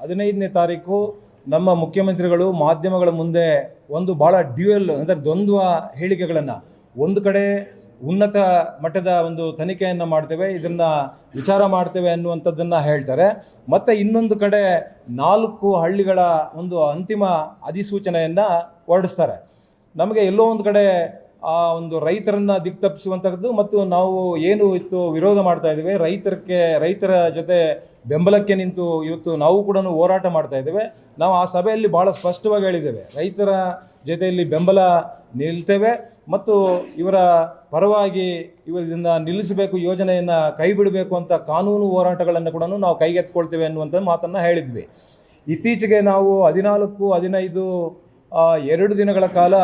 15ನೇ ತಾರೀಕು ನಮ್ಮ ಮುಖ್ಯಮಂತ್ರಿಗಳು ಮಾಧ್ಯಮಗಳ ಮುಂದೆ ಒಂದು ಭಾಳ ಡ್ಯೂಯಲ್ ಅಂದರೆ ದ್ವಂದ್ವ ಹೇಳಿಕೆಗಳನ್ನು, ಒಂದು ಕಡೆ ಉನ್ನತ ಮಟ್ಟದ ಒಂದು ತನಿಖೆಯನ್ನು ಮಾಡ್ತೇವೆ, ಇದನ್ನು ವಿಚಾರ ಮಾಡ್ತೇವೆ ಅನ್ನುವಂಥದ್ದನ್ನು ಹೇಳ್ತಾರೆ. ಮತ್ತು ಇನ್ನೊಂದು ಕಡೆ 4 ಹಳ್ಳಿಗಳ ಒಂದು ಅಂತಿಮ ಅಧಿಸೂಚನೆಯನ್ನು ಹೊರಡಿಸ್ತಾರೆ. ನಮಗೆ ಎಲ್ಲೋ ಒಂದು ಕಡೆ ಆ ಒಂದು ರೈತರನ್ನು ದಿಕ್ತಪ್ಪಿಸುವಂಥದ್ದು ಮತ್ತು ನಾವು ಏನು ಇತ್ತು ವಿರೋಧ ಮಾಡ್ತಾ ಇದ್ದೇವೆ, ರೈತರ ಜೊತೆ ಬೆಂಬಲಕ್ಕೆ ನಿಂತು ಇವತ್ತು ನಾವು ಕೂಡ ಹೋರಾಟ ಮಾಡ್ತಾ ಇದ್ದೇವೆ. ನಾವು ಆ ಸಭೆಯಲ್ಲಿ ಭಾಳ ಸ್ಪಷ್ಟವಾಗಿ ಹೇಳಿದ್ದೇವೆ, ರೈತರ ಜೊತೆಯಲ್ಲಿ ಬೆಂಬಲ ನಿಲ್ತೇವೆ ಮತ್ತು ಇವರ ಪರವಾಗಿ ಇದನ್ನು ನಿಲ್ಲಿಸಬೇಕು, ಯೋಜನೆಯನ್ನು ಕೈ ಬಿಡಬೇಕು ಅಂತ ಕಾನೂನು ಹೋರಾಟಗಳನ್ನು ಕೂಡ ನಾವು ಕೈಗೆತ್ತಿಕೊಳ್ತೇವೆ ಅನ್ನುವಂಥ ಮಾತನ್ನು ಹೇಳಿದ್ವಿ. ಇತ್ತೀಚೆಗೆ ನಾವು 14, 15 2 ದಿನಗಳ ಕಾಲ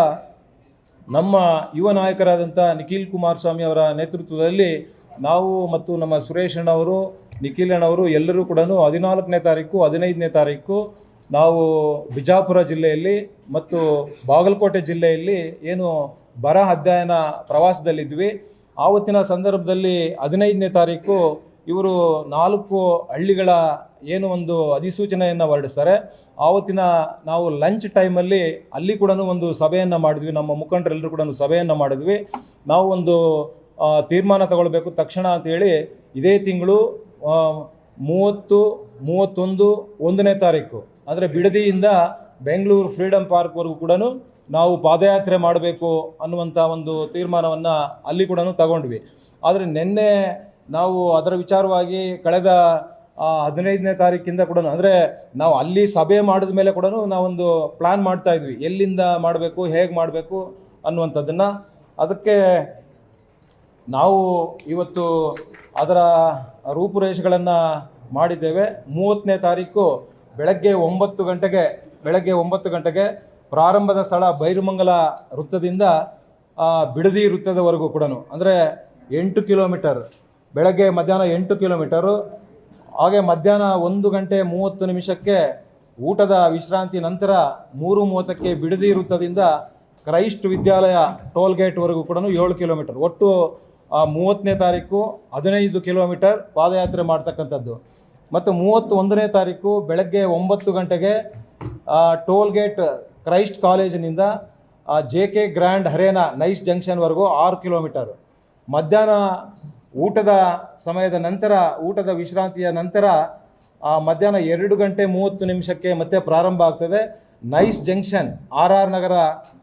ನಮ್ಮ ಯುವ ನಾಯಕರಾದಂಥ ನಿಖಿಲ್ ಕುಮಾರಸ್ವಾಮಿ ಅವರ ನೇತೃತ್ವದಲ್ಲಿ ನಾವು ಮತ್ತು ನಮ್ಮ ಸುರೇಶ್ ಅಣ್ಣವರು, ನಿಖಿಲ್ ಅಣ್ಣವರು ಎಲ್ಲರೂ ಕೂಡ 14ನೇ ತಾರೀಕು 15ನೇ ತಾರೀಕು ನಾವು ಬಿಜಾಪುರ ಜಿಲ್ಲೆಯಲ್ಲಿ ಮತ್ತು ಬಾಗಲಕೋಟೆ ಜಿಲ್ಲೆಯಲ್ಲಿ ಏನು ಬರ ಅಧ್ಯಯನ ಪ್ರವಾಸದಲ್ಲಿದ್ವಿ. ಆವತ್ತಿನ ಸಂದರ್ಭದಲ್ಲಿ 15ನೇ ತಾರೀಕು ಇವರು 4 ಹಳ್ಳಿಗಳ ಏನು ಒಂದು ಅಧಿಸೂಚನೆಯನ್ನು ಹೊರಡಿಸ್ತಾರೆ. ಆವತ್ತಿನ ನಾವು ಲಂಚ್ ಟೈಮಲ್ಲಿ ಅಲ್ಲಿ ಕೂಡ ಒಂದು ಸಭೆಯನ್ನು ಮಾಡಿದ್ವಿ, ನಮ್ಮ ಮುಖಂಡರೆಲ್ಲರೂ ಕೂಡ ಸಭೆಯನ್ನು ಮಾಡಿದ್ವಿ. ನಾವು ಒಂದು ತೀರ್ಮಾನ ತಗೊಳ್ಬೇಕು ತಕ್ಷಣ ಅಂತೇಳಿ ಇದೇ ತಿಂಗಳು 30, 31, 1ನೇ ತಾರೀಕು ಅಂದರೆ ಬಿಡದಿಯಿಂದ ಬೆಂಗಳೂರು ಫ್ರೀಡಮ್ ಪಾರ್ಕ್ವರೆಗೂ ಕೂಡ ನಾವು ಪಾದಯಾತ್ರೆ ಮಾಡಬೇಕು ಅನ್ನುವಂಥ ಒಂದು ತೀರ್ಮಾನವನ್ನು ಅಲ್ಲಿ ಕೂಡ ತಗೊಂಡ್ವಿ. ಆದರೆ ನಿನ್ನೆ ನಾವು ಅದರ ವಿಚಾರವಾಗಿ ಕಳೆದ 15ನೇ ತಾರೀಕಿಂದ ಕೂಡ ಅಂದರೆ ನಾವು ಅಲ್ಲಿ ಸಭೆ ಮಾಡಿದ ಮೇಲೆ ಕೂಡ ನಾವೊಂದು ಪ್ಲ್ಯಾನ್ ಮಾಡ್ತಾ ಇದ್ವಿ, ಎಲ್ಲಿಂದ ಮಾಡಬೇಕು, ಹೇಗೆ ಮಾಡಬೇಕು ಅನ್ನುವಂಥದ್ದನ್ನು. ಅದಕ್ಕೆ ನಾವು ಇವತ್ತು ಅದರ ರೂಪುರೇಷೆಗಳನ್ನು ಮಾಡಿದ್ದೇವೆ. 30ನೇ ತಾರೀಕು ಬೆಳಗ್ಗೆ 9 ಗಂಟೆಗೆ ಪ್ರಾರಂಭದ ಸ್ಥಳ ಬೈರುಮಂಗಲ ವೃತ್ತದಿಂದ ಬಿಡದಿ ವೃತ್ತದವರೆಗೂ ಕೂಡ ಅಂದರೆ 8 ಕಿಲೋಮೀಟರ್, ಬೆಳಗ್ಗೆ ಮಧ್ಯಾಹ್ನ 8 ಕಿಲೋಮೀಟರು. ಹಾಗೆ ಮಧ್ಯಾಹ್ನ 1:30 ಊಟದ ವಿಶ್ರಾಂತಿ ನಂತರ 3:30 ಬಿಡದಿ ವೃತ್ತದಿಂದ ಕ್ರೈಸ್ಟ್ ವಿದ್ಯಾಲಯ ಟೋಲ್ ಗೇಟ್ವರೆಗೂ ಕೂಡ 7 ಕಿಲೋಮೀಟರ್. ಒಟ್ಟು 30ನೇ ತಾರೀಕು 15 ಕಿಲೋಮೀಟರ್ ಪಾದಯಾತ್ರೆ ಮಾಡ್ತಕ್ಕಂಥದ್ದು. ಮತ್ತು 31ನೇ ತಾರೀಕು ಬೆಳಗ್ಗೆ 9 ಗಂಟೆಗೆ ಟೋಲ್ ಗೇಟ್ ಕ್ರೈಸ್ಟ್ ಕಾಲೇಜಿನಿಂದ JK ಗ್ರ್ಯಾಂಡ್ ಹರೇನಾ ನೈಸ್ ಜಂಕ್ಷನ್ವರೆಗೂ 6 ಕಿಲೋಮೀಟರ್. ಮಧ್ಯಾಹ್ನ ಊಟದ ಸಮಯದ ನಂತರ, ಊಟದ ವಿಶ್ರಾಂತಿಯ ನಂತರ ಮಧ್ಯಾಹ್ನ 2:30 ಮತ್ತೆ ಪ್ರಾರಂಭ ಆಗ್ತದೆ ನೈಸ್ ಜಂಕ್ಷನ್ RR ನಗರ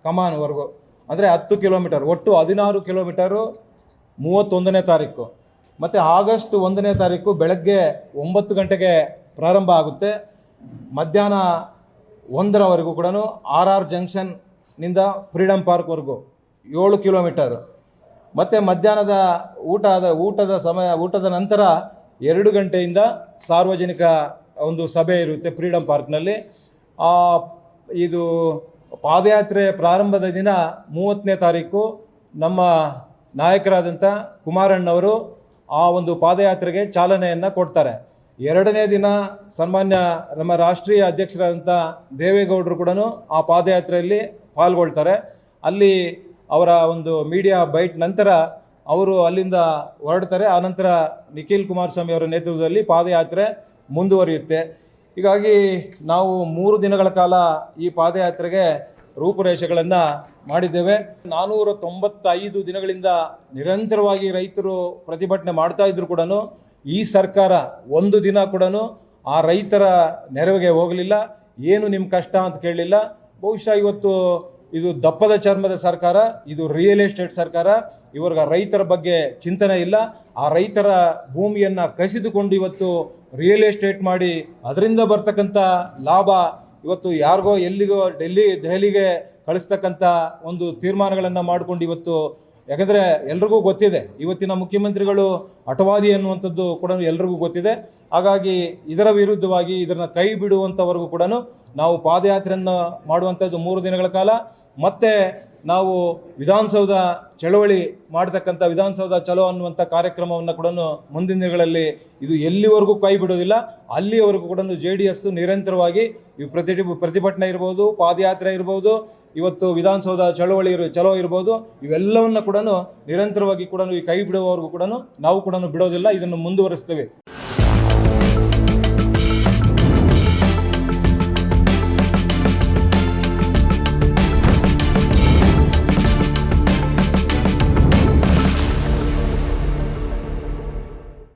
ಕಮಾನ್ವರೆಗೂ ಅಂದರೆ 10 ಕಿಲೋಮೀಟರ್. ಒಟ್ಟು 16 ಕಿಲೋಮೀಟರು 31ನೇ ತಾರೀಕು. ಮತ್ತು ಆಗಸ್ಟ್ 1ನೇ ತಾರೀಕು ಬೆಳಗ್ಗೆ 9 ಗಂಟೆಗೆ ಪ್ರಾರಂಭ ಆಗುತ್ತೆ, ಮಧ್ಯಾಹ್ನ 1ರವರೆಗೂ ಕೂಡ RR ಜಂಕ್ಷನ್ನಿಂದ ಫ್ರೀಡಮ್ ಪಾರ್ಕ್ವರೆಗೂ 7 ಕಿಲೋಮೀಟರ್. ಮತ್ತು ಮಧ್ಯಾಹ್ನದ ಊಟದ ನಂತರ 2 ಗಂಟೆಯಿಂದ ಸಾರ್ವಜನಿಕ ಒಂದು ಸಭೆ ಇರುತ್ತೆ ಫ್ರೀಡಮ್ ಪಾರ್ಕ್ನಲ್ಲಿ. ಇದು ಪಾದಯಾತ್ರೆ ಪ್ರಾರಂಭದ ದಿನ 30ನೇ ತಾರೀಕು ನಮ್ಮ ನಾಯಕರಾದಂಥ ಕುಮಾರಣ್ಣವರು ಆ ಒಂದು ಪಾದಯಾತ್ರೆಗೆ ಚಾಲನೆಯನ್ನು ಕೊಡ್ತಾರೆ. 2ನೇ ದಿನ ಸನ್ಮಾನ್ಯ ನಮ್ಮ ರಾಷ್ಟ್ರೀಯ ಅಧ್ಯಕ್ಷರಾದಂಥ ದೇವೇಗೌಡರು ಕೂಡ ಆ ಪಾದಯಾತ್ರೆಯಲ್ಲಿ ಪಾಲ್ಗೊಳ್ತಾರೆ. ಅಲ್ಲಿ ಅವರ ಒಂದು ಮೀಡಿಯಾ ಬೈಟ್ ನಂತರ ಅವರು ಅಲ್ಲಿಂದ ಹೊರಡ್ತಾರೆ. ಆನಂತರ ನಿಖಿಲ್ ಕುಮಾರಸ್ವಾಮಿ ಅವರ ನೇತೃತ್ವದಲ್ಲಿ ಪಾದಯಾತ್ರೆ ಮುಂದುವರಿಯುತ್ತೆ. ಹೀಗಾಗಿ ನಾವು 3 ದಿನಗಳ ಕಾಲ ಈ ಪಾದಯಾತ್ರೆಗೆ ರೂಪುರೇಷೆಗಳನ್ನು ಮಾಡಿದ್ದೇವೆ. 495 ದಿನಗಳಿಂದ ನಿರಂತರವಾಗಿ ರೈತರು ಪ್ರತಿಭಟನೆ ಮಾಡ್ತಾ ಇದ್ರು ಕೂಡ ಈ ಸರ್ಕಾರ ಒಂದು ದಿನ ಕೂಡ ಆ ರೈತರ ನೆರವಿಗೆ ಹೋಗಲಿಲ್ಲ. ಏನು ನಿಮ್ಮ ಕಷ್ಟ ಅಂತ ಕೇಳಲಿಲ್ಲ. ಬಹುಶಃ ಇವತ್ತು ಇದು ದಪ್ಪದ ಚರ್ಮದ ಸರ್ಕಾರ, ಇದು ರಿಯಲ್ ಎಸ್ಟೇಟ್ ಸರ್ಕಾರ. ಇವ್ರಿಗೆ ರೈತರ ಬಗ್ಗೆ ಚಿಂತನೆ ಇಲ್ಲ. ಆ ರೈತರ ಭೂಮಿಯನ್ನು ಕಸಿದುಕೊಂಡು ಇವತ್ತು ರಿಯಲ್ ಎಸ್ಟೇಟ್ ಮಾಡಿ ಅದರಿಂದ ಬರ್ತಕ್ಕಂಥ ಲಾಭ ಇವತ್ತು ಯಾರಿಗೋ ಎಲ್ಲಿಗೋ ದೆಹಲಿಗೆ ಕಳಿಸ್ತಕ್ಕಂಥ ಒಂದು ತೀರ್ಮಾನಗಳನ್ನು ಮಾಡಿಕೊಂಡು ಇವತ್ತು, ಯಾಕಂದರೆ ಎಲ್ರಿಗೂ ಗೊತ್ತಿದೆ ಇವತ್ತಿನ ಮುಖ್ಯಮಂತ್ರಿಗಳು ಹಠವಾದಿ ಅನ್ನುವಂಥದ್ದು ಕೂಡ ಎಲ್ರಿಗೂ ಗೊತ್ತಿದೆ. ಹಾಗಾಗಿ ಇದರ ವಿರುದ್ಧವಾಗಿ ಇದನ್ನು ಕೈ ಬಿಡುವಂಥವರೆಗೂ ಕೂಡ ನಾವು ಪಾದಯಾತ್ರೆಯನ್ನು ಮಾಡುವಂಥದ್ದು 3 ದಿನಗಳ ಕಾಲ. ಮತ್ತು ನಾವು ವಿಧಾನಸೌಧ ಚಳವಳಿ ಮಾಡ್ತಕ್ಕಂಥ ವಿಧಾನಸೌಧ ಚಲೋ ಅನ್ನುವಂಥ ಕಾರ್ಯಕ್ರಮವನ್ನು ಕೂಡ ಮುಂದಿನ ದಿನಗಳಲ್ಲಿ ಇದು ಎಲ್ಲಿವರೆಗೂ ಕೈ ಬಿಡೋದಿಲ್ಲ, ಅಲ್ಲಿವರೆಗೂ ಕೂಡ JDS ನಿರಂತರವಾಗಿ ಈ ಪ್ರತಿಭಟನೆ ಇರ್ಬೋದು, ಪಾದಯಾತ್ರೆ ಇರ್ಬೋದು, ಇವತ್ತು ವಿಧಾನಸೌಧ ಚಲೋ ಇರ್ಬೋದು, ಇವೆಲ್ಲವನ್ನು ಕೂಡ ನಿರಂತರವಾಗಿ ಕೂಡ ಈ ಕೈ ಬಿಡುವವರೆಗೂ ಕೂಡ ನಾವು ಕೂಡ ಬಿಡೋದಿಲ್ಲ, ಇದನ್ನು ಮುಂದುವರಿಸ್ತೇವೆ.